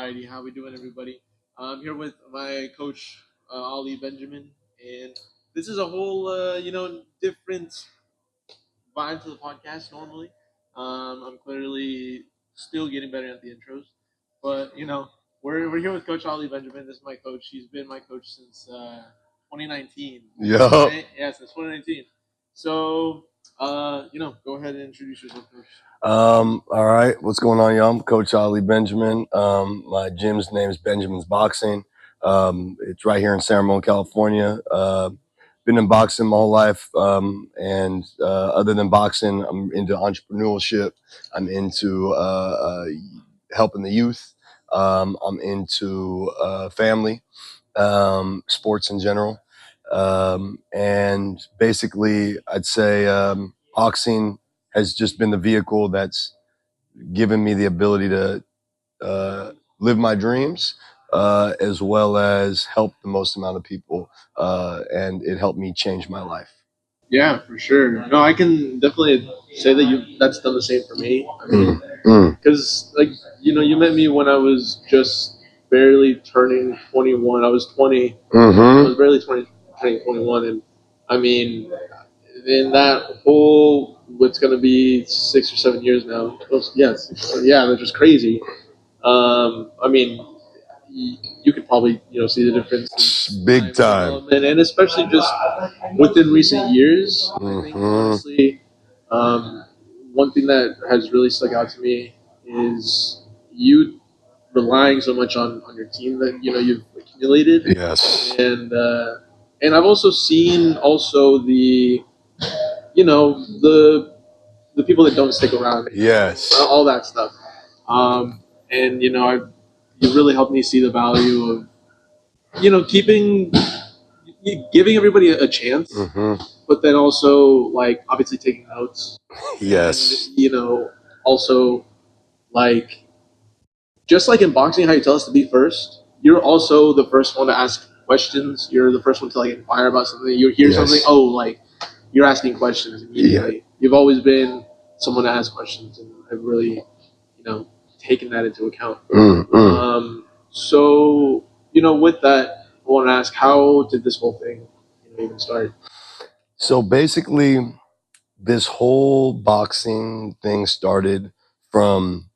Alrighty, how we doing, everybody? I'm here with my coach, Ali Benjamin, and this is a whole, different vibe to the podcast. Normally, I'm clearly still getting better at the intros, but we're here with Coach Ali Benjamin. This is my coach. He's been my coach since 2019. Yeah. Right? Yeah, since 2019. So, go ahead and introduce yourself, Coach. All right. What's going on, y'all? I'm Coach Ali Benjamin. My gym's name is Benjamin's Boxing. It's right here in San Ramon, California. Been in boxing my whole life. And other than boxing, I'm into entrepreneurship. I'm into helping the youth. I'm into family, sports in general. And basically, I'd say boxing has just been the vehicle that's given me the ability to live my dreams, as well as help the most amount of people. And it helped me change my life. Yeah, for sure. No, I can definitely say that that's done the same for me. I mean, because you met me when I was just barely turning 21. I was 20. I was barely turning 21, and I mean, in that whole what's going to be 6 or 7 years now. Yes, yeah, that's just crazy. I mean, you could probably see the difference Big time. and especially just within recent years. I think honestly, one thing that has really stuck out to me is you relying so much on your team that you've accumulated. Yes. And I've also seen the the people that don't stick around. Yes. All that stuff. And you really helped me see the value of keeping giving everybody a chance, but then also like obviously taking notes. Yes. And, also like just like in boxing, how you tell us to be first, you're also the first one to ask questions. You're the first one to like inquire about something. You hear something, like you're asking questions immediately. Yeah. You've always been someone to ask questions, and I've really, taken that into account. So with that, I want to ask, how did this whole thing even start? So basically, this whole boxing thing started from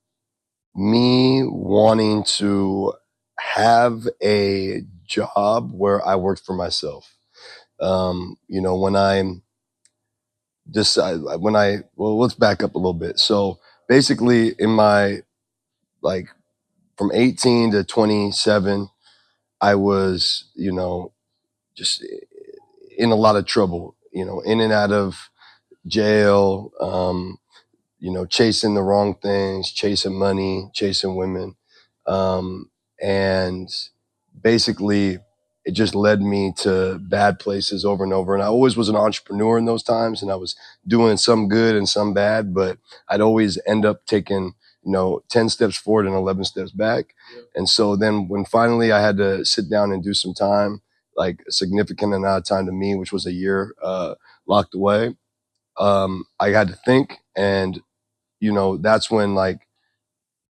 me wanting to have a job where I worked for myself. Let's back up a little bit. So basically in my, like, from 18 to 27, I was, just in a lot of trouble, in and out of jail, chasing the wrong things, chasing money, chasing women. And basically it just led me to bad places over and over. And I always was an entrepreneur in those times, and I was doing some good and some bad, but I'd always end up taking, 10 steps forward and 11 steps back. Yeah. And so then when finally I had to sit down and do some time, like a significant amount of time to me, which was a year, locked away, I had to think. And that's when like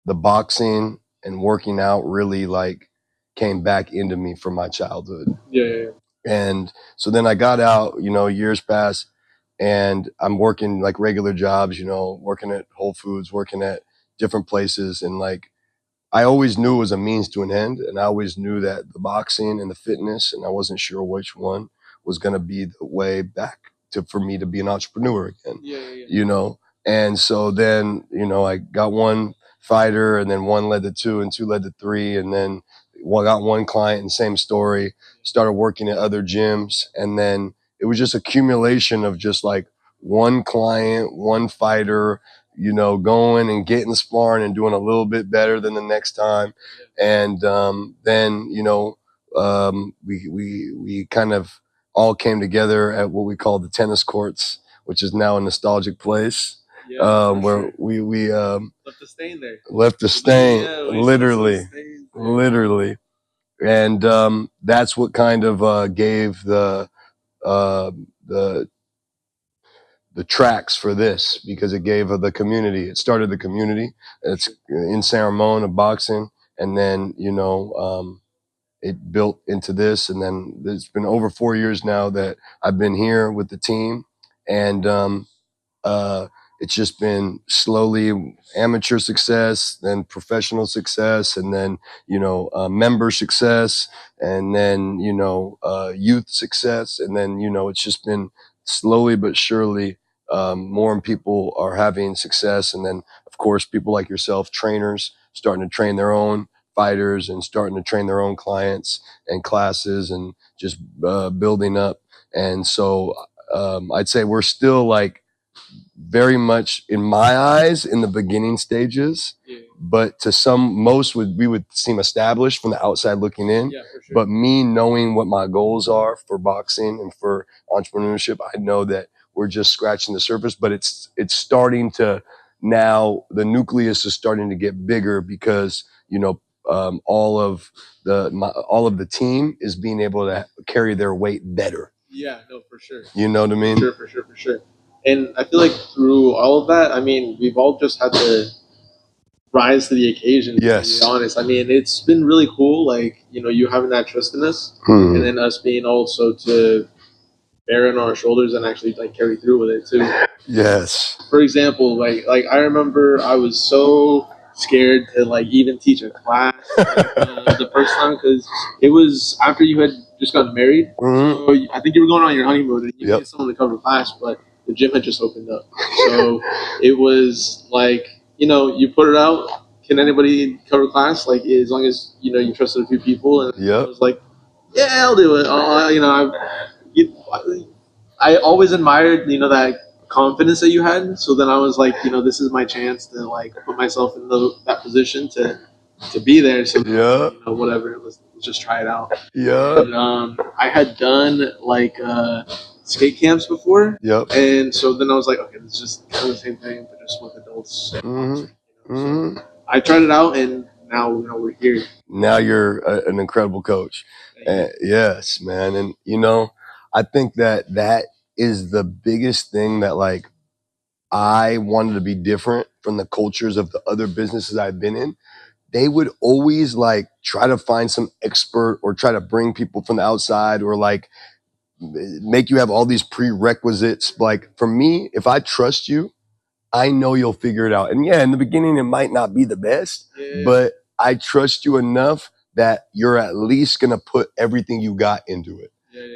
the boxing and working out really like came back into me from my childhood. Yeah. And so then I got out, years passed, and I'm working like regular jobs, working at Whole Foods, working at different places. And like, I always knew it was a means to an end. And I always knew that the boxing and the fitness, and I wasn't sure which one was going to be the way back for me to be an entrepreneur again. Yeah. And so then, I got one fighter, and then one led to two, and two led to three. And then got one client, and same story, started working at other gyms. And then it was just accumulation of just like one client, one fighter, going and getting sparring and doing a little bit better than the next time. And then, we kind of all came together at what we call the tennis courts, which is now a nostalgic place. Yeah, where sure. we left a stain there. Left a stain, Yeah, literally. And that's what kind of gave the tracks for this, because it gave the community. It started the community. It's in San Ramon of boxing. and then it built into this, and then it's been over 4 years now that I've been here with the team, and uh, it's just been slowly amateur success, then professional success, and then member success, and then youth success, and then it's just been slowly but surely more and people are having success, and then of course people like yourself, trainers, starting to train their own fighters and starting to train their own clients and classes and just building up. And so I'd say we're still like very much in my eyes in the beginning stages, but to most we would seem established from the outside looking in. For sure. But me knowing what my goals are for boxing and for entrepreneurship, I know that we're just scratching the surface, but it's starting to, now the nucleus is starting to get bigger because all of the team is being able to carry their weight better. Yeah, no, for sure. You know what I mean? For sure. And I feel like through all of that, I mean, we've all just had to rise to the occasion. Yes. To be honest, I mean, it's been really cool. Like, you having that trust in us, and then us being also to bear on our shoulders and actually like carry through with it too. Yes. For example, like I remember I was so scared to like even teach a class the first time, because it was after you had just gotten married. Mm-hmm. So I think you were going on your honeymoon and you needed someone to cover class, but the gym had just opened up. So it was like, you put it out. Can anybody cover class? Like, as long as you trusted a few people, and I was like, yeah, I'll do it. I always admired that confidence that you had. So then I was like, this is my chance to like put myself in that position to be there. So whatever, let's just try it out. But, I had done like skate camps before. And so then I was like, okay, it's just kind of the same thing, but just with adults. So I tried it out, and now we're here. Now you're an incredible coach. Yes, man. And I think that is the biggest thing that like I wanted to be different from the cultures of the other businesses I've been in. They would always like try to find some expert or try to bring people from the outside or like make you have all these prerequisites. Like for me, if I trust you, I know you'll figure it out. And yeah, in the beginning, it might not be the best, but I trust you enough that you're at least going to put everything you got into it.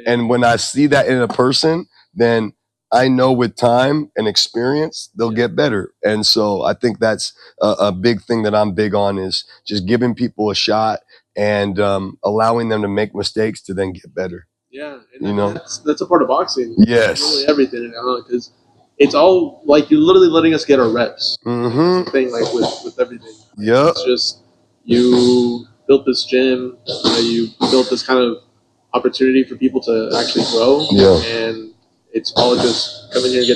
And when I see that in a person, then I know with time and experience, they'll get better. And so I think that's a big thing that I'm big on, is just giving people a shot and allowing them to make mistakes to then get better. Yeah, and that's a part of boxing. Yes, really everything, because it's all like you're literally letting us get our reps. Mm-hmm. That's the thing, like with everything. Yeah, it's just you built this gym, you built this kind of opportunity for people to actually grow. And it's all just come in here and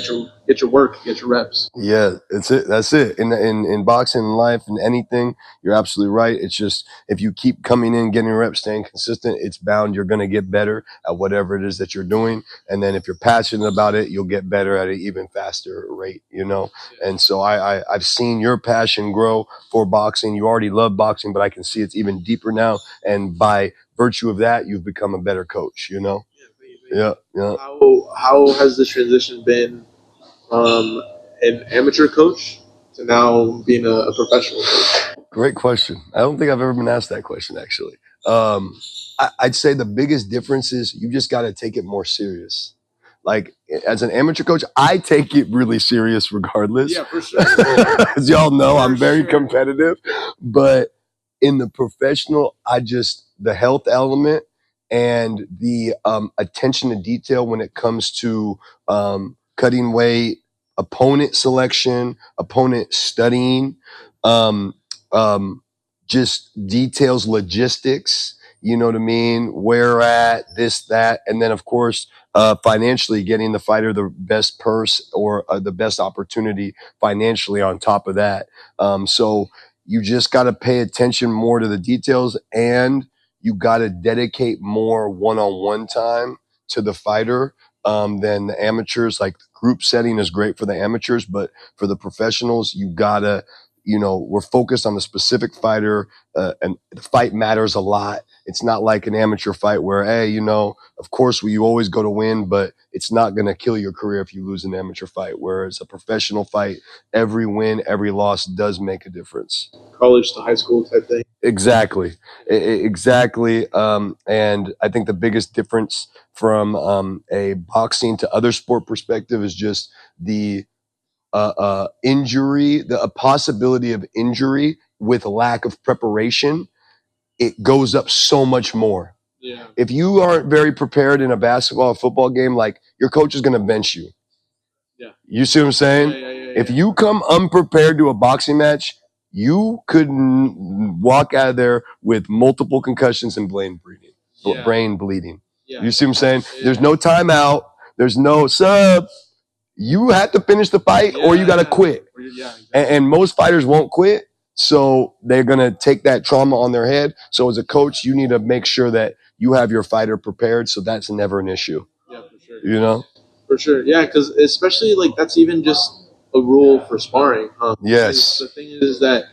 get your work, get your reps. Yeah, that's it. In boxing, in life, in anything, you're absolutely right. It's just if you keep coming in, getting reps, staying consistent, it's bound you're going to get better at whatever it is that you're doing. And then if you're passionate about it, you'll get better at an even faster rate. And so I've seen your passion grow for boxing. You already love boxing, but I can see it's even deeper now. And by virtue of that, you've become a better coach. Yeah. How has this transition been from an amateur coach to now being a professional coach? Great question. I don't think I've ever been asked that question, actually. I'd say the biggest difference is you just got to take it more serious. Like as an amateur coach, I take it really serious regardless. Yeah, for sure. As y'all know, I'm very competitive. But in the professional, the health element and the attention to detail when it comes to cutting weight, opponent selection, opponent studying, just details, logistics, you know what I mean? Where at, this, that. And then, of course, financially getting the fighter the best purse or the best opportunity financially on top of that. So you just got to pay attention more to the details, and you got to dedicate more one-on-one time to the fighter than the amateurs. Like group setting is great for the amateurs, but for the professionals, you gotta we're focused on the specific fighter, and the fight matters a lot. It's not like an amateur fight where, hey, of course you always go to win, but it's not going to kill your career if you lose an amateur fight. Whereas a professional fight, every win, every loss does make a difference. College to high school type thing. Exactly. Exactly. And I think the biggest difference from a boxing to other sport perspective is just the injury, a possibility of injury with lack of preparation. It goes up so much more. Yeah. If you aren't very prepared in a basketball or football game, like, your coach is going to bench you. Yeah. You see what I'm saying? Yeah. If you come unprepared to a boxing match, you could walk out of there with multiple concussions and brain bleeding. Yeah. You see what I'm saying? Yeah. There's no timeout. There's no sub. You have to finish the fight, or you got to quit. Yeah, exactly. And most fighters won't quit, so they're going to take that trauma on their head. So as a coach, you need to make sure that you have your fighter prepared, so that's never an issue. Yeah, for sure. For sure. Yeah, because especially, like, that's even just a rule for sparring. Yes. The thing is that,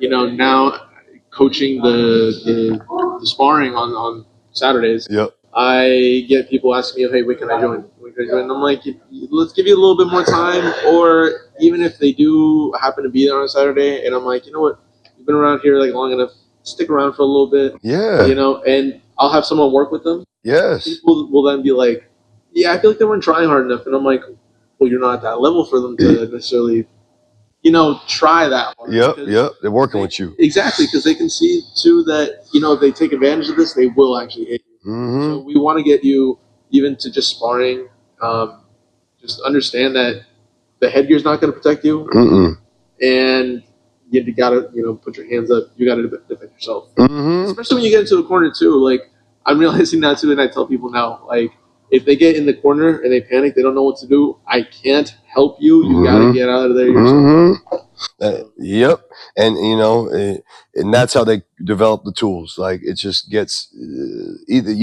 now coaching the sparring on Saturdays. Yep. I get people asking me, hey, when can I join? And I'm like, let's give you a little bit more time. Or even if they do happen to be there on a Saturday, and I'm like, you know what? You've been around here like long enough. Stick around for a little bit. Yeah. And I'll have someone work with them. Yes. People will then be like, yeah, I feel like they weren't trying hard enough. And I'm like, well, you're not at that level for them to necessarily, try that hard. Yep. They're working with you. Exactly, because they can see, too, that, if they take advantage of this, they will actually hit you. Mm-hmm. So we want to get you even to just sparring. Just understand that the headgear's not going to protect you. Mm-mm. And you got to, put your hands up. You got to defend yourself. Mm-hmm. Especially when you get into the corner, too. Like, I'm realizing that, too, and I tell people now, like, if they get in the corner and they panic, they don't know what to do, I can't help you. You got to get out of there yourself. Yep. And, and that's how they develop the tools. Like, it just gets either,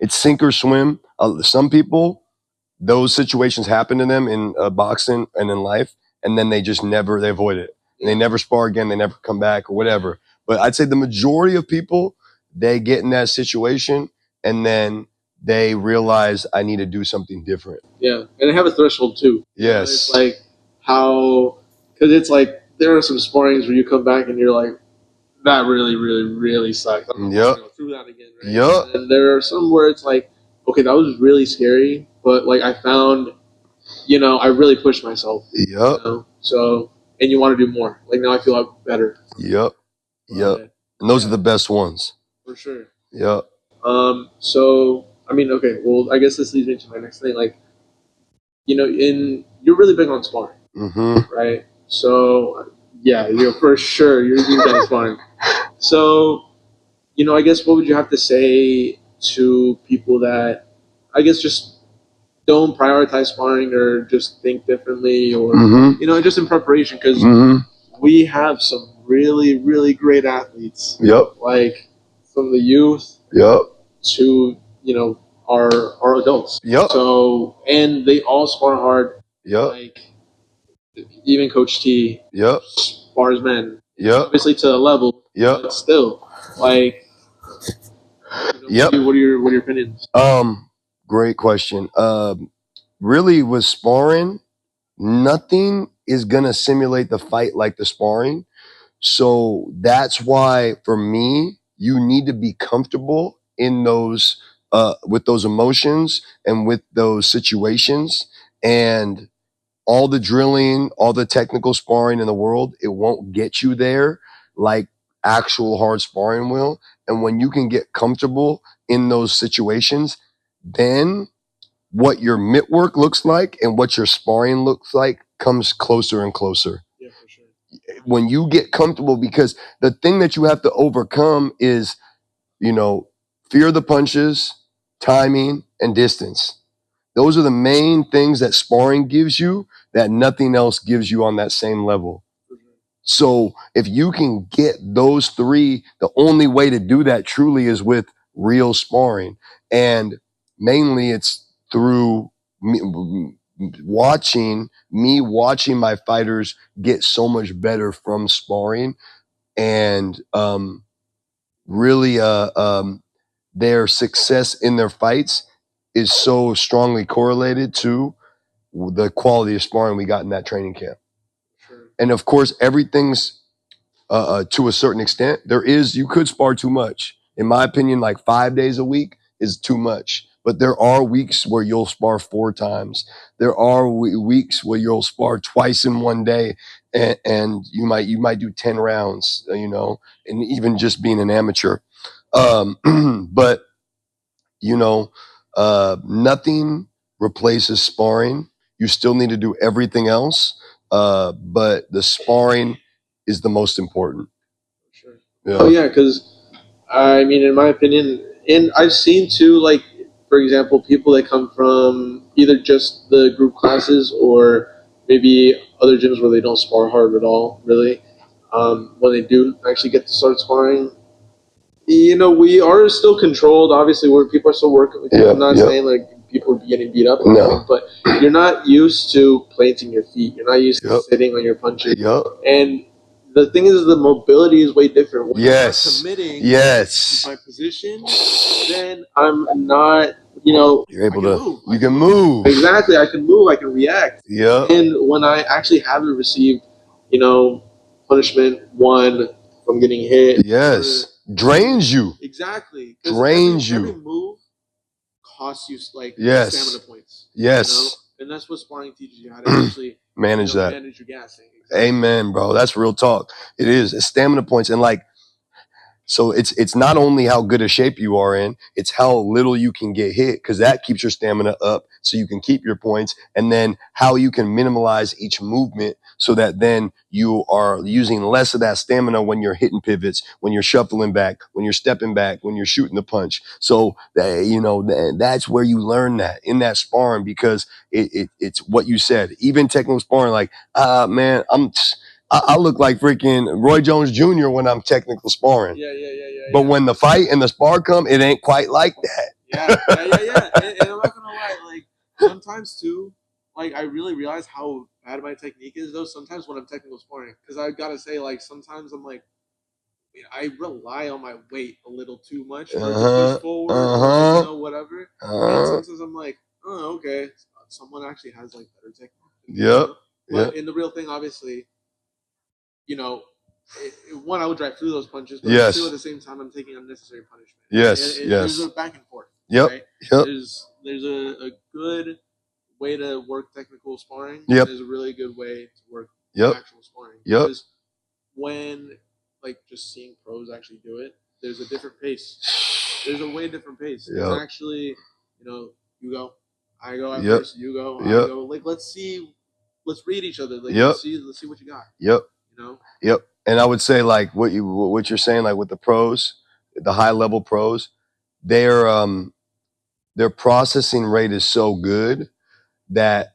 it's sink or swim. Some people, those situations happen to them in boxing and in life, and then they avoid it. And they never spar again. They never come back or whatever. But I'd say the majority of people, they get in that situation and then they realize, I need to do something different. Yeah. And they have a threshold too. Yes. It's like because it's like, there are some sparrings where you come back and you're like, that really, really, really sucked. I'm not going to go through that again. Right? Yep. And there are some where it's like, okay, that was really scary, but like I found, I really pushed myself. Yep. So, and you want to do more. Like, now I feel like better. Yep. And those are the best ones. For sure. Yep. So, I mean, okay, well, I guess this leads me to my next thing. Like, you're really big on sparring, right? So, yeah, for sure, you're big on sparring. So, I guess what would you have to say to people that, I guess, just don't prioritize sparring or just think differently or, just in preparation? Because we have some really, really great athletes. Yep. Like, from the youth to, our adults. Yep. So, and they all spar hard. Yep. Like, even Coach T. Yep. Spars men. Yep. Obviously to a level. Yep. But still, like, yep. What are your opinions? Great question. Really, with sparring, nothing is gonna simulate the fight like the sparring. So that's why, for me, you need to be comfortable in those, with those emotions and with those situations. And all the drilling, all the technical sparring in the world, it won't get you there like actual hard sparring will. And when you can get comfortable in those situations, then what your mitt work looks like and what your sparring looks like comes closer and closer. Yeah, for sure. When you get comfortable, because the thing that you have to overcome is, fear of the punches, timing, and distance. Those are the main things that sparring gives you that nothing else gives you on that same level. So if you can get those three, the only way to do that truly is with real sparring. And mainly it's through watching my fighters get so much better from sparring, and really their success in their fights is so strongly correlated to the quality of sparring we got in that training camp. Sure. And of course, everything's to a certain extent. You could spar too much. In my opinion, like 5 days a week is too much. But there are weeks where you'll spar 4 times. There are weeks where you'll spar twice in one day, and you might do 10 rounds, and even just being an amateur. But nothing replaces sparring. You still need to do everything else, but the sparring is the most important. Sure. Yeah. Oh yeah, because I mean, in my opinion, and I've seen too, like for example, people that come from either just the group classes or maybe other gyms where they don't spar hard at all, really. When they do actually get to start sparring, we are still controlled. Obviously, where people are still working. Yeah, I'm not saying like people are getting beat up or anything, but you're not used to planting your feet. You're not used to sitting on your punches. And the thing is, the mobility is way different. When I'm not committing to my position, then I'm not. You're able to move. You can move. Exactly, I can move. I can react. Yeah. And when I actually haven't received, punishment one from getting hit. Yes. Drains you. Exactly. Drains every you. move costs you stamina points. Yes. And that's what sparring teaches you, how to actually manage that. Manage your gassing. Exactly. Amen, bro. That's real talk. It is. It's stamina points. And so it's not only how good a shape you are in, it's how little you can get hit, because that keeps your stamina up so you can keep your points, and then how you can minimize each movement so that then you are using less of that stamina when you're hitting pivots, when you're shuffling back, when you're stepping back, when you're shooting the punch. So that's where you learn that in that sparring, because it's what you said. Even technical sparring, like man, I look like freaking Roy Jones Jr. when I'm technical sparring. Yeah. But when the fight and the spar come, it ain't quite like that. Yeah. And I'm not gonna lie, like sometimes too, like I really realize how bad my technique is though. Sometimes when I'm technical sparring, because I gotta say, like sometimes I'm like, I rely on my weight a little too much for to push forward, or whatever. And sometimes I'm like, oh, okay, someone actually has like better technique. Yep. But in the real thing, obviously, one, I would drive through those punches, but two, at the same time, I'm taking unnecessary punishment. Yes. There's a back and forth. Yep. Right? Yep. There's a good way to work technical sparring. Yep. There's a really good way to work actual sparring. Yep. Because when just seeing pros actually do it, there's a different pace. There's a way different pace. Yep. It's actually, you go, I go at first, you go, I go. Like let's read each other. Like let's see what you got. Yep. Yep. And I would say like what you're saying, like with the pros, the high level pros, their processing rate is so good that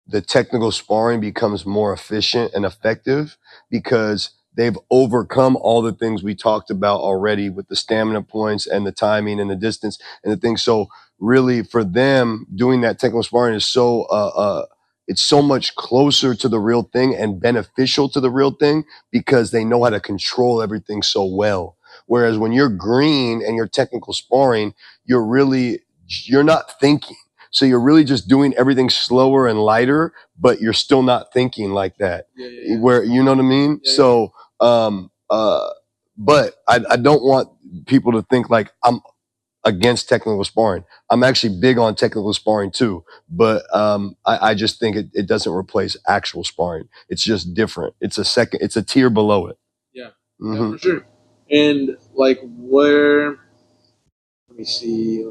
the technical sparring becomes more efficient and effective, because they've overcome all the things we talked about already with the stamina points and the timing and the distance and the things. So really for them, doing that technical sparring is it's so much closer to the real thing and beneficial to the real thing, because they know how to control everything so well. Whereas when you're green and you're technical sparring, you're not thinking. So you're really just doing everything slower and lighter, but you're still not thinking like that. Yeah. Where, you know what I mean? Yeah. So, but I don't want people to think like I'm against technical sparring. I'm actually big on technical sparring too, but I just think it doesn't replace actual sparring. It's just different. It's a tier below it. Yeah, yeah, for sure. And like where, let me see.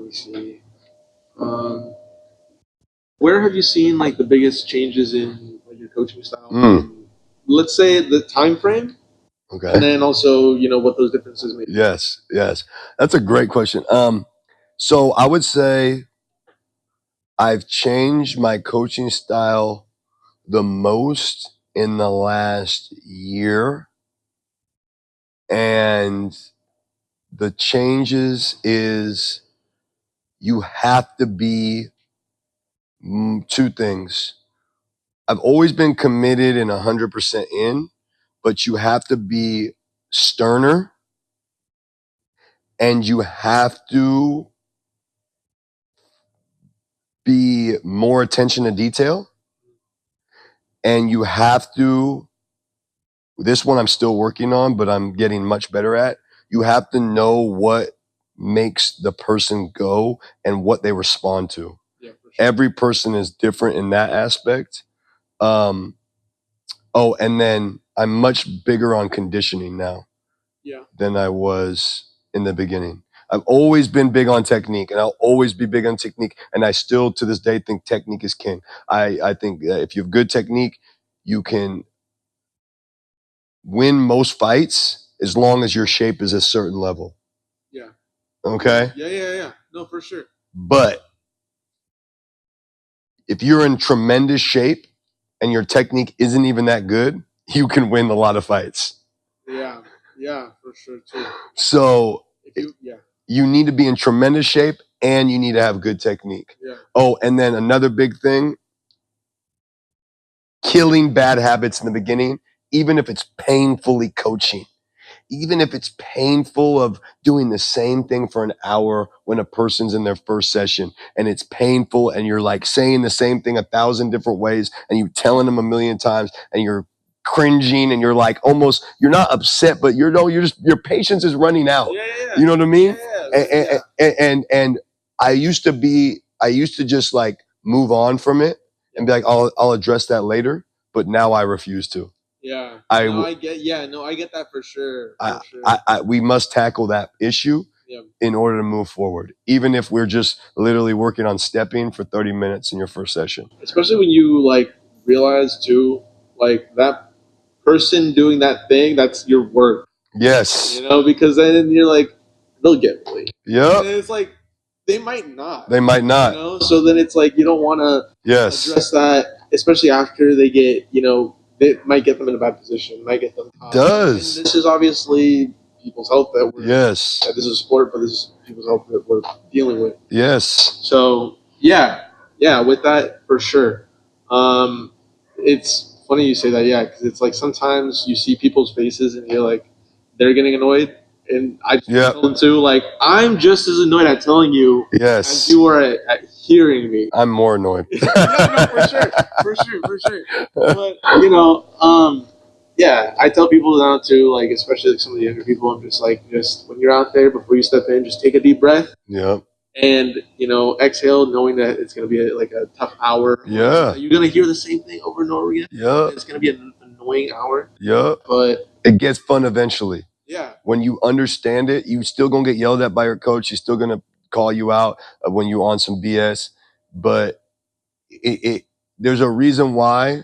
Where have you seen like the biggest changes in like your coaching style? Let's say the time frame. Okay. And then also, what those differences may be. Yes. That's a great question. So I would say I've changed my coaching style the most in the last year. And the changes is you have to be Two things. I've always been committed and 100% in, but you have to be sterner and you have to be more attention to detail. And you have to, this one I'm still working on, but I'm getting much better at. You have to know what makes the person go and what they respond to. Yeah, for sure. Every person is different in that aspect. And then I'm much bigger on conditioning now than I was in the beginning. I've always been big on technique and I'll always be big on technique. And I still to this day think technique is king. I think that if you have good technique, you can win most fights as long as your shape is a certain level. Yeah. Okay? Yeah. No, for sure. But if you're in tremendous shape and your technique isn't even that good, you can win a lot of fights. Yeah, for sure too. So you need to be in tremendous shape and you need to have good technique. Yeah. Oh, and then another big thing, killing bad habits in the beginning, even if it's painfully coaching. Even if it's painful of doing the same thing for an hour when a person's in their first session and it's painful and you're like saying the same thing 1,000 different ways and you're telling them 1,000,000 times and you're cringing and you're like almost, you're not upset, but you're just, your patience is running out. Yeah. You know what I mean? Yeah. And I used to just like move on from it and be like, I'll address that later. But now I refuse to. Yeah. I get that for sure. We must tackle that issue in order to move forward, even if we're just literally working on stepping for 30 minutes in your first session. Especially when you like realize too, like that person doing that thing, that's your work. Yes. You know, because then you're like, they'll get bullied. Yeah. And it's like, they might not. They might not. You know? So then it's like, you don't want to address that, especially after they get, you know, it might get them in a bad position, might get them caught. Does. And this is obviously people's health that we're, yes. This is a sport, but this is people's health that we're dealing with. Yes. So, yeah, with that, for sure. It's funny you say that, because it's like sometimes you see people's faces and you're like, they're getting annoyed. And I tell them too, like, I'm just as annoyed at telling you as you are at hearing me. I'm more annoyed. No, for sure. But, you know, I tell people now too, like, especially like some of the younger people, I'm just like, when you're out there, before you step in, just take a deep breath. Yeah. And, you know, exhale, knowing that it's going to be like a tough hour. Yeah. You're going to hear the same thing over and over again. Yeah. It's going to be an annoying hour. Yeah. But it gets fun eventually. Yeah. When you understand it, you still going to get yelled at by your coach. He's still going to call you out when you're on some BS. But there's a reason why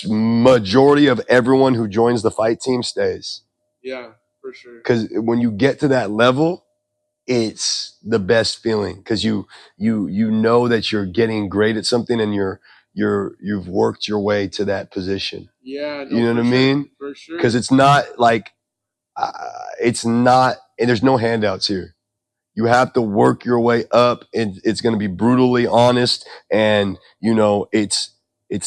majority of everyone who joins the fight team stays. Yeah, for sure. Because when you get to that level, it's the best feeling because you know that you're getting great at something and you've worked your way to that position. Yeah, you know what I mean? For sure. Because it's not like and there's no handouts here. You have to work your way up, and it's going to be brutally honest. And you know, it's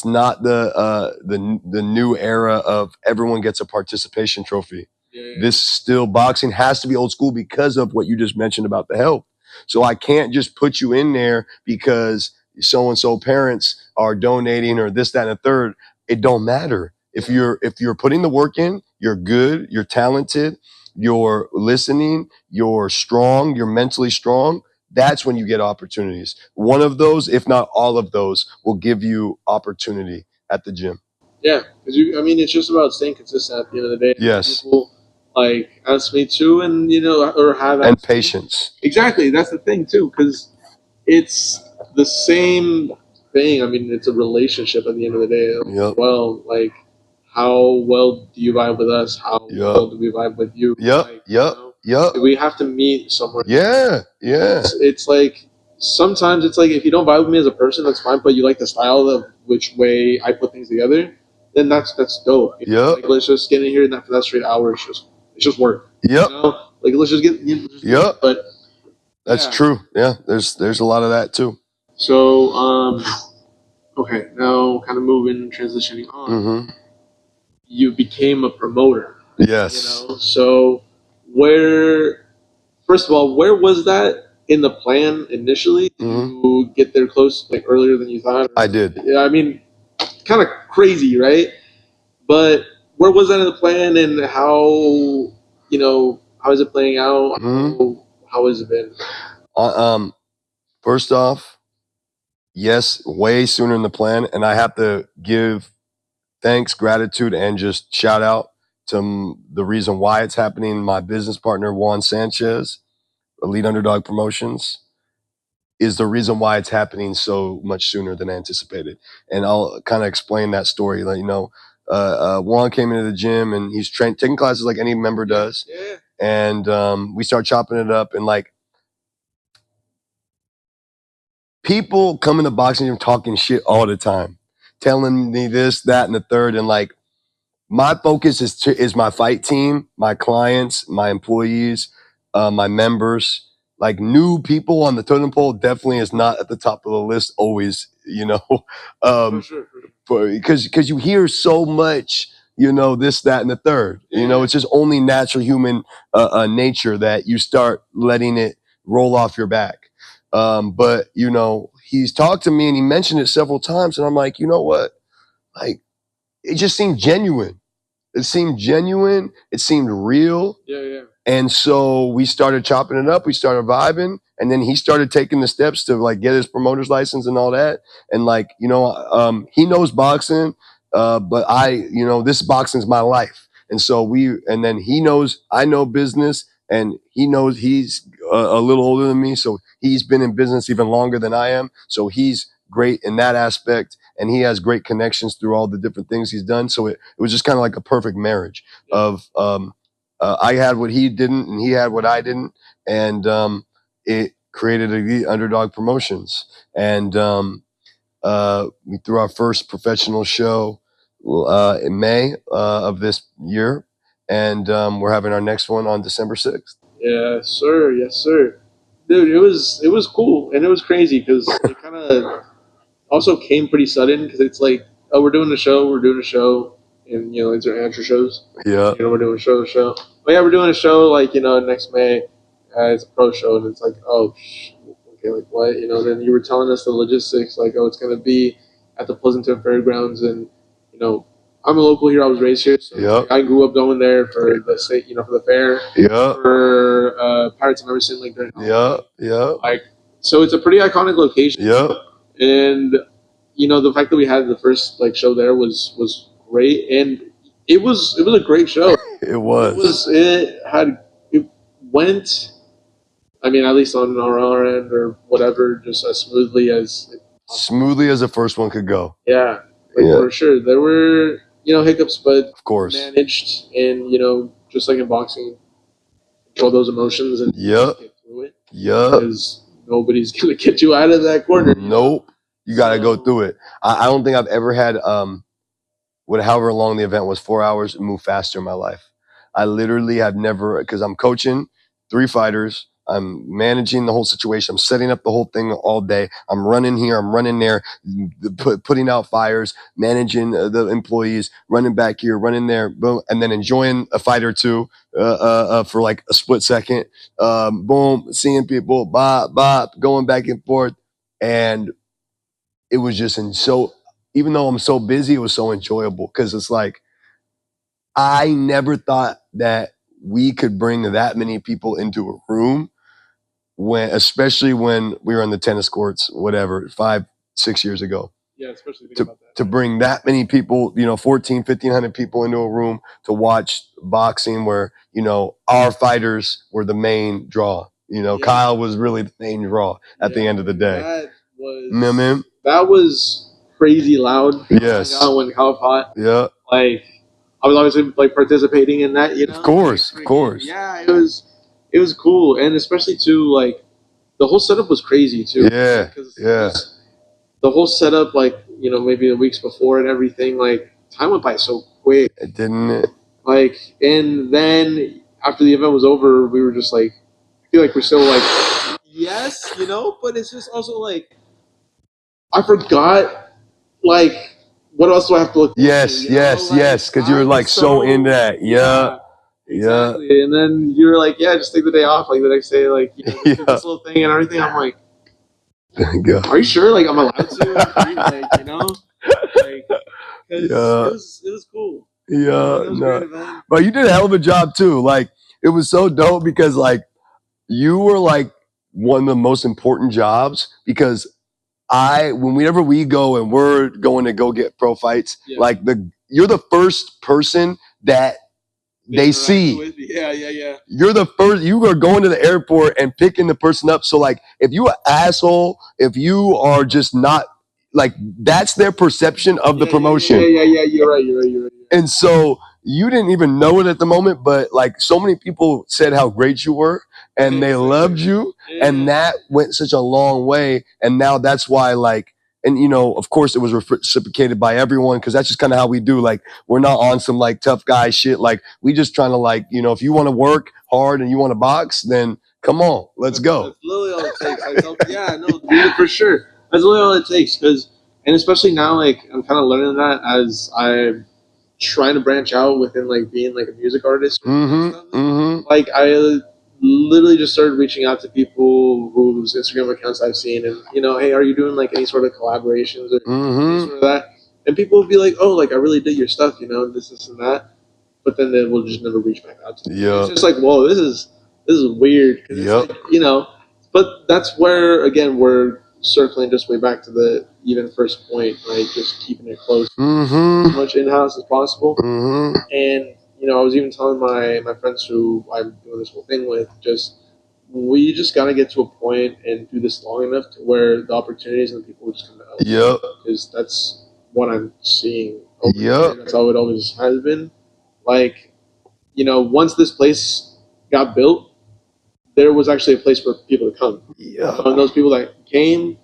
not the new era of everyone gets a participation trophy. Yeah. This still boxing has to be old school because of what you just mentioned about the health. So I can't just put you in there because so and so parents are donating or this, that, and a third. It don't matter. If you're putting the work in, you're good, you're talented, you're listening, you're strong, you're mentally strong. That's when you get opportunities. One of those, if not all of those, will give you opportunity at the gym. Yeah, because it's just about staying consistent at the end of the day. Yes. People like ask me too, and or have and patience. Exactly, that's the thing too, because it's the same thing. It's a relationship at the end of the day. Yep. Well, like, how well do you vibe with us? How well do we vibe with you? Yep. Like, we have to meet somewhere. Yeah. It's like sometimes it's like if you don't vibe with me as a person, that's fine. But you like the style of which way I put things together, then that's dope. Yeah. Like, let's just get in here and for that straight hour, it's just work. Yep. Like, let's just get. Yep. But that's true. Yeah. There's a lot of that too. So, okay, now kind of moving, transitioning on. Mm-hmm. You became a promoter. Yes. You know? So, where, first of all, where was that in the plan initially? Did you get there close, like earlier than you thought? I did. Yeah, I mean, kind of crazy, right? But where was that in the plan, and how, how is it playing out? How has it been? First off, yes, way sooner in the plan, and I have to give thanks, gratitude, and just shout out to the reason why it's happening. My business partner, Juan Sanchez, Elite Underdog Promotions, is the reason why it's happening so much sooner than anticipated. And I'll kind of explain that story. Like, Juan came into the gym and he's taking classes like any member does. Yeah. And we start chopping it up, and like, people come in the boxing gym talking shit all the time, telling me this, that, and the third. And like, my focus is my fight team, my clients, my employees, my members. Like, new people on the totem pole definitely is not at the top of the list always, For sure. because you hear so much, this, that, and the third. It's just only natural human nature that you start letting it roll off your back. But he's talked to me and he mentioned it several times, and I'm like, you know what? Like, it just seemed genuine. It seemed genuine. It seemed real. Yeah. And so we started chopping it up. We started vibing, and then he started taking the steps to like get his promoter's license and all that. And like, he knows boxing, but this boxing's my life. And so then he knows I know business, and he knows he's a little older than me, so he's been in business even longer than I am. So he's great in that aspect, and he has great connections through all the different things he's done. So it was just kind of like a perfect marriage of I had what he didn't, and he had what I didn't, and it created Elite Underdog Promotions. And we threw our first professional show in May of this year, and we're having our next one on December 6th. Yes, sir. Yes, sir. Dude, it was cool, and it was crazy because it kind of also came pretty sudden, because it's like, oh, we're doing a show, and it's our amateur shows. Yeah. We're doing a show. But yeah, we're doing a show like next May. It's a pro show, and it's like, oh, okay, like what? Then you were telling us the logistics, like, oh, it's gonna be at the Pleasanton Fairgrounds, and I'm a local here. I was raised here, so like, I grew up going there for the state, for the fair, for Pirates of Emerson, like during like, so it's a pretty iconic location. And the fact that we had the first like show there was great, and it was a great show. It went, I mean, at least on our end or whatever, just as smoothly as the first one could go. Yeah, for sure. There were hiccups, but of course managed, and just like in boxing, control those emotions and get through it. Because nobody's gonna get you out of that corner. Nope. You got to go through it. I don't think I've ever had however long the event was, 4 hours, move faster in my life. I literally have never, because I'm coaching 3 fighters, I'm managing the whole situation, I'm setting up the whole thing all day, I'm running here, I'm running there, putting out fires, managing the employees, running back here, running there, boom, and then enjoying a fight or two for like a split second, boom, seeing people, bop, going back and forth. And it was just even though I'm so busy, it was so enjoyable, because it's like, I never thought that we could bring that many people into a room, especially when we were on the tennis courts, whatever, 5-6 years ago. Yeah, especially to bring that many people, 1,500 people into a room to watch boxing, where, our fighters were the main draw. Kyle was really the main draw at the end of the day. That was crazy loud. Yes. When Kyle fought. Yeah. Like, I was obviously like participating in that, Of course. Yeah, it was cool, and especially too, like, the whole setup was crazy too. Yeah. The whole setup, like, maybe the weeks before and everything, like, time went by so quick. It didn't. Like, and then after the event was over, we were just like, I feel like we're still like, yes, but it's just also like, I forgot, like, what else do I have to look forward Yes, to? yes, Like, yes. Because you were I like was so into that. Yeah, exactly. And then you were like, yeah, just take the day off. Like the next day, like, just do this little thing and everything. I'm like, are you sure? Like, I'm allowed to? Like, like, because it was cool. Yeah, It was a no. great event. But you did a hell of a job too. Like, it was so dope because like you were like one of the most important jobs because whenever we go and we're going to go get pro fights, like you're the first person that they see. Yeah. You're the first. You are going to the airport and picking the person up. So like, if you an asshole, if you are just not like, that's their perception of the promotion. Yeah. You're right. And so you didn't even know it at the moment, but like so many people said how great you were and they loved you. And that went such a long way. And now that's why like, and of course it was reciprocated by everyone because that's just kind of how we do. Like, we're not on some like tough guy shit. Like, we just trying to like, if you want to work hard and you want to box, then come on, let's go. That's literally all it takes. Yeah, no, for sure. That's literally all it takes. And especially now, like, I'm kind of learning that as I'm trying to branch out within like being like a music artist. Like, I literally just started reaching out to people whose Instagram accounts I've seen, and hey, are you doing like any sort of collaborations or any sort of that? And people will be like, oh, like I really dig your stuff, this and that. But then they will just never reach back out to me. It's just like, whoa, this is weird. It's like, but that's where again we're circling just way back to the even first point, right? Just keeping it close, as much in house as possible. And I was even telling my friends who I'm doing this whole thing with, we just gotta get to a point and do this long enough to where the opportunities and the people just come out. Because that's what I'm seeing. That's how it always has been. Like, once this place got built, there was actually a place for people to come. And those people that came,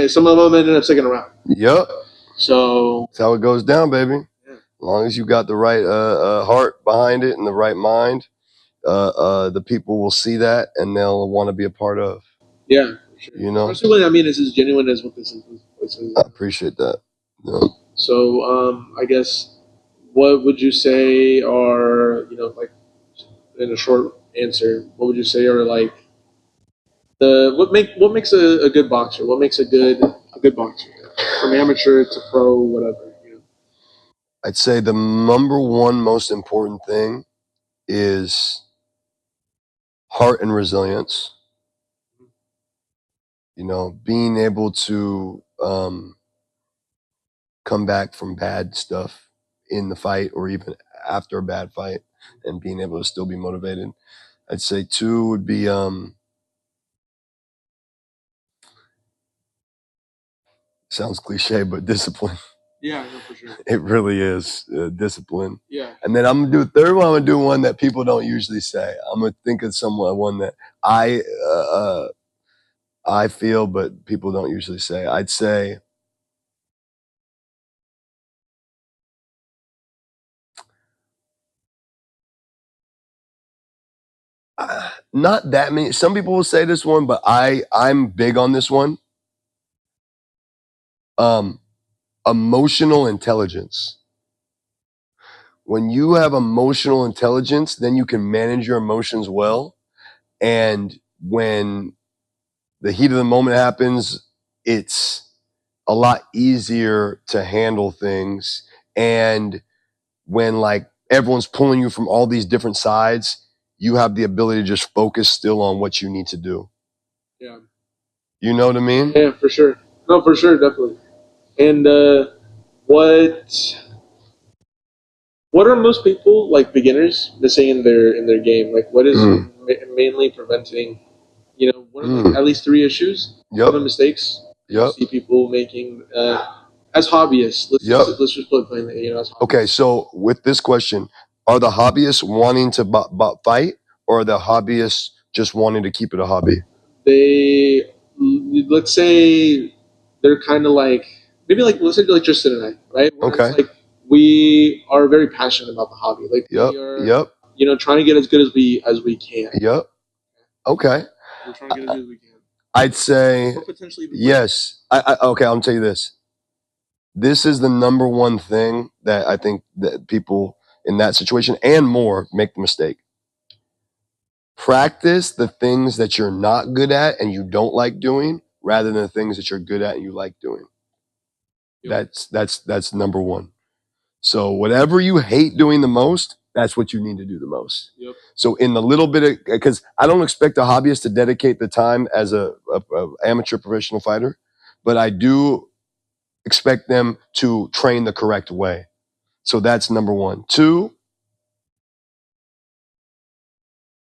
some of them ended up sticking around. So that's how it goes down, baby. As long as you got the right heart behind it and the right mind, the people will see that and they'll want to be a part of. Yeah, for sure. Especially when it's as genuine as what this is. I appreciate that. Yeah. So I guess what would you say are like in a short answer? What would you say are like what makes a good boxer? What makes a good boxer from amateur to pro, whatever? I'd say the number one most important thing is heart and resilience. Being able to come back from bad stuff in the fight or even after a bad fight and being able to still be motivated. I'd say 2 would be sounds cliche, but discipline. Yeah, no, for sure. It really is discipline. Yeah. And then I'm gonna do a third one. I'm gonna do one that people don't usually say. I'm gonna think of one that I feel, but people don't usually say. I'd say not that many. Some people will say this one, but I'm big on this one. Emotional intelligence. When you have emotional intelligence, then you can manage your emotions well. And when the heat of the moment happens, it's a lot easier to handle things. And when like everyone's pulling you from all these different sides, you have the ability to just focus still on what you need to do. Yeah. You know what I mean? Yeah, for sure. No, for sure, definitely. And what are most people like beginners missing in their game? Like, what is mainly preventing? What are like at least 3 issues? Common mistakes you see people making as hobbyists. Let's just put it plainly. As hobbyists. Okay, so with this question, are the hobbyists wanting to fight, or are the hobbyists just wanting to keep it a hobby? Let's say they're kind of like maybe like let's say like Tristan and I, right? Where Okay. it's like we are very passionate about the hobby. Like we are, trying to get as good as we can. Okay. We're trying to get as good as we can. I'd say or potentially even yes. Okay, I'll tell you this. This is the number one thing that I think that people in that situation and more make the mistake. Practice the things that you're not good at and you don't like doing rather than the things that you're good at and you like doing. Yep. That's number one. So whatever you hate doing the most, that's what you need to do the most. Yep. So in the little bit of, because I don't expect a hobbyist to dedicate the time as a amateur professional fighter, but I do expect them to train the correct way. So that's number one. Two,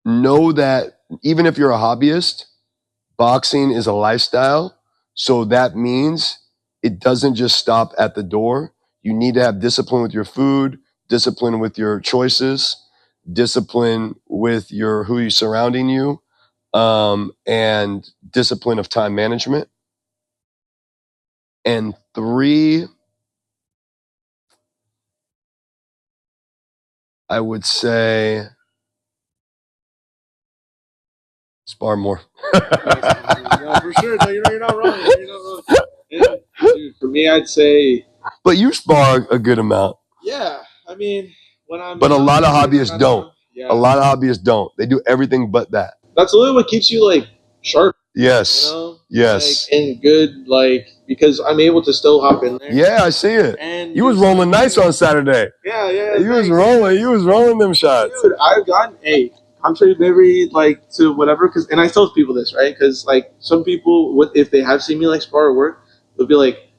know that even if you're a hobbyist, boxing is a lifestyle. So that means it doesn't just stop at the door. You need to have discipline with your food, discipline with your choices, discipline with your who you surrounding you, and discipline of time management. And three, I would say spar more. No, for sure. No, you're not wrong. You're not wrong. And, dude, for me, I'd say. But you spar a good amount. Yeah, I mean, when I'm. But a lot of hobbyists don't. Yeah. A lot of hobbyists don't. They do everything but that. That's literally what keeps you like sharp. Yes. You know? Yes. Like, and good, like, because I'm able to still hop in there. Yeah, I see it. And you was rolling nice on Saturday. Yeah. You was rolling them shots. Dude, I've gotten contrary maybe like to whatever, and I tell people this, right? Because like some people, if they have seen me like spar or work, they'll be like,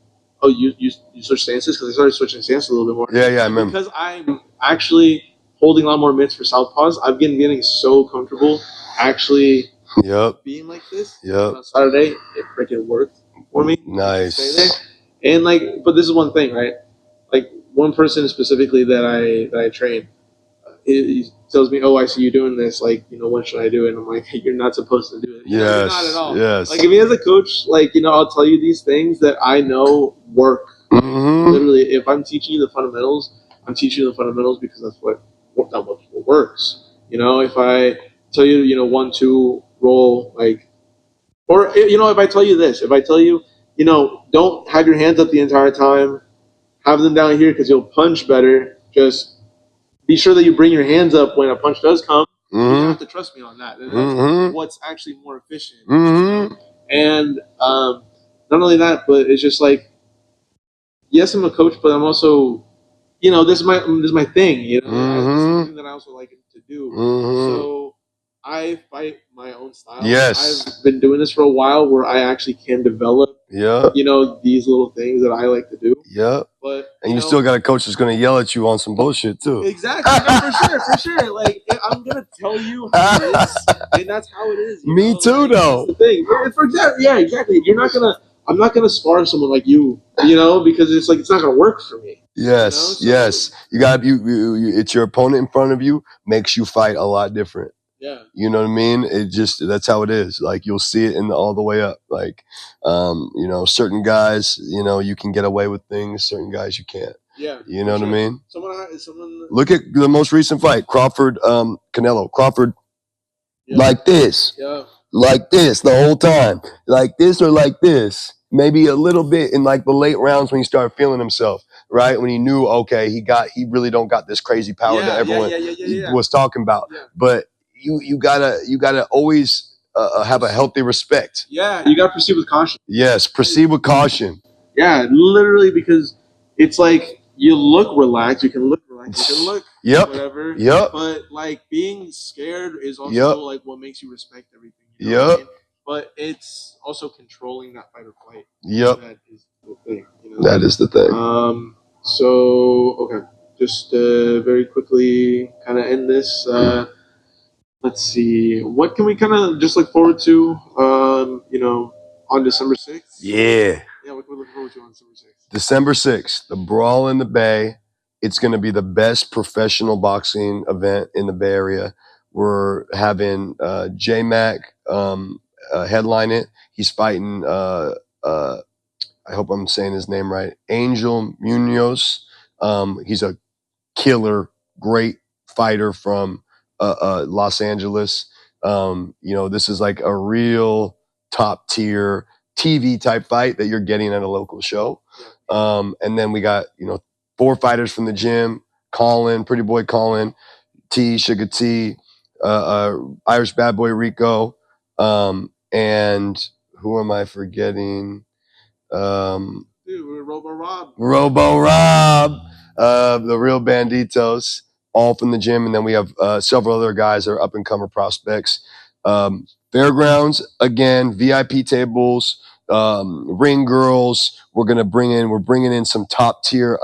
"Oh, you switch stances," because I started switching stances a little bit more. Yeah, I remember. Because I'm actually holding a lot more mitts for southpaws. I've been getting so comfortable actually being like this. Yep. On Saturday, it freaking worked for me. Nice. Stay there. And like, but this is one thing, right? Like one person specifically that I train, he tells me, "Oh, I see you doing this. Like, when should I do it?" And I'm like, hey, "You're not supposed to do it. You're not at all." Yes. Like, if me as a coach, like, I'll tell you these things that I know work. Mm-hmm. Literally, if I'm teaching you the fundamentals, I'm teaching you the fundamentals because that's what works. If I tell you, 1-2 roll, like, or if I tell you this, if I tell you, don't have your hands up the entire time, have them down here because you'll punch better. Just be sure that you bring your hands up when a punch does come. You have to trust me on that. And that's what's actually more efficient. And not only that, but it's just like, yes, I'm a coach, but I'm also, this is my thing. This is something that I also like to do. So I fight my own style. Yes. I've been doing this for a while, where I actually can develop. Yeah. These little things that I like to do. Yeah. But and you still got a coach that's going to yell at you on some bullshit too. Exactly. No, for sure. Like, I'm gonna tell you how it is, and that's how it is. Me too, though. That's the thing. Yeah, exactly. I'm not gonna spar someone like you, because it's like it's not gonna work for me. Yes, yes. You got it's your opponent in front of you makes you fight a lot different. Yeah. You know what I mean? That's how it is. Like, you'll see it all the way up. Like, certain guys, you can get away with things. Certain guys you can't. Yeah. You know what I mean? Someone. Look at the most recent fight, Crawford, Canelo. Crawford, like this. Yeah. Like this the whole time. Like this or like this. Maybe a little bit in like the late rounds when he started feeling himself, right? When he knew, okay, he really don't got this crazy power that everyone was talking about. Yeah. But you gotta always have a healthy respect. Yeah, you gotta proceed with caution. Yes, proceed with caution. Yeah, literally, because it's like you look relaxed, you can look relaxed, you can look whatever. Yep. But like being scared is also like what makes you respect everything. You know what I mean? But it's also controlling that fight or flight. Yep. That is the thing. That is the thing. So okay, just very quickly, kind of end this. Let's see. What can we kind of just look forward to? On December 6th. Yeah. Yeah, what can we look forward to on December 6th? December 6th, the Brawl in the Bay. It's going to be the best professional boxing event in the Bay Area. We're having J-Mac headline it. He's fighting, I hope I'm saying his name right, Angel Munoz. He's a killer, great fighter from Los Angeles. This is like a real top tier TV type fight that you're getting at a local show. And then we got, 4 fighters from the gym: Colin, Pretty Boy Colin, T, Sugar T, Irish Bad Boy Rico, and who am I forgetting? Robo Rob, the real Banditos, all from the gym. And then we have several other guys that are up and comer prospects. Fairgrounds, again, VIP tables, ring girls. We're bringing in some top tier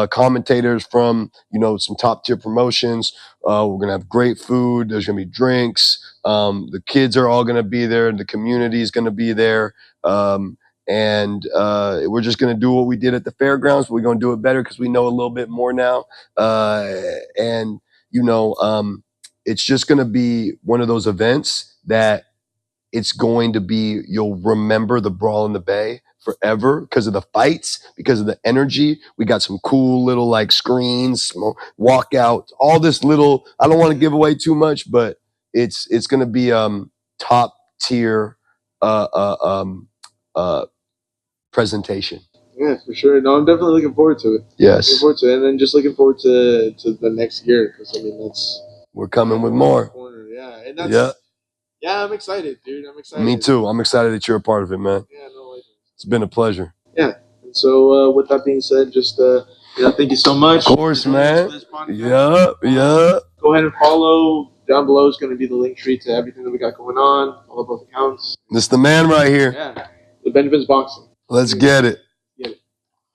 commentators from, some top tier promotions. We're going to have great food. There's going to be drinks. The kids are all going to be there. The community is going to be there. And we're just going to do what we did at the fairgrounds. We're going to do it better because we know a little bit more now. And it's just going to be one of those events that it's going to be, you'll remember the Brawl in the Bay forever because of the fights, because of the energy. We got some cool little like screens, walkout, all this little, I don't want to give away too much, but it's going to be top tier presentation. Yeah, for sure. No, I'm definitely looking forward to it. Yes. Looking forward to it. And then just looking forward to the next year because, we're coming with more. Yeah, and that's, yeah, I'm excited, dude. I'm excited. Me too. I'm excited that you're a part of it, man. Yeah, no way. It's been a pleasure. Yeah. And so with that being said, just thank you so much. Of course, man. Yeah. Go ahead and follow. Down below is going to be the link tree to everything that we got going on. Follow both accounts. This is the man right here. Yeah. The Benjamin's Boxing. Let's get it.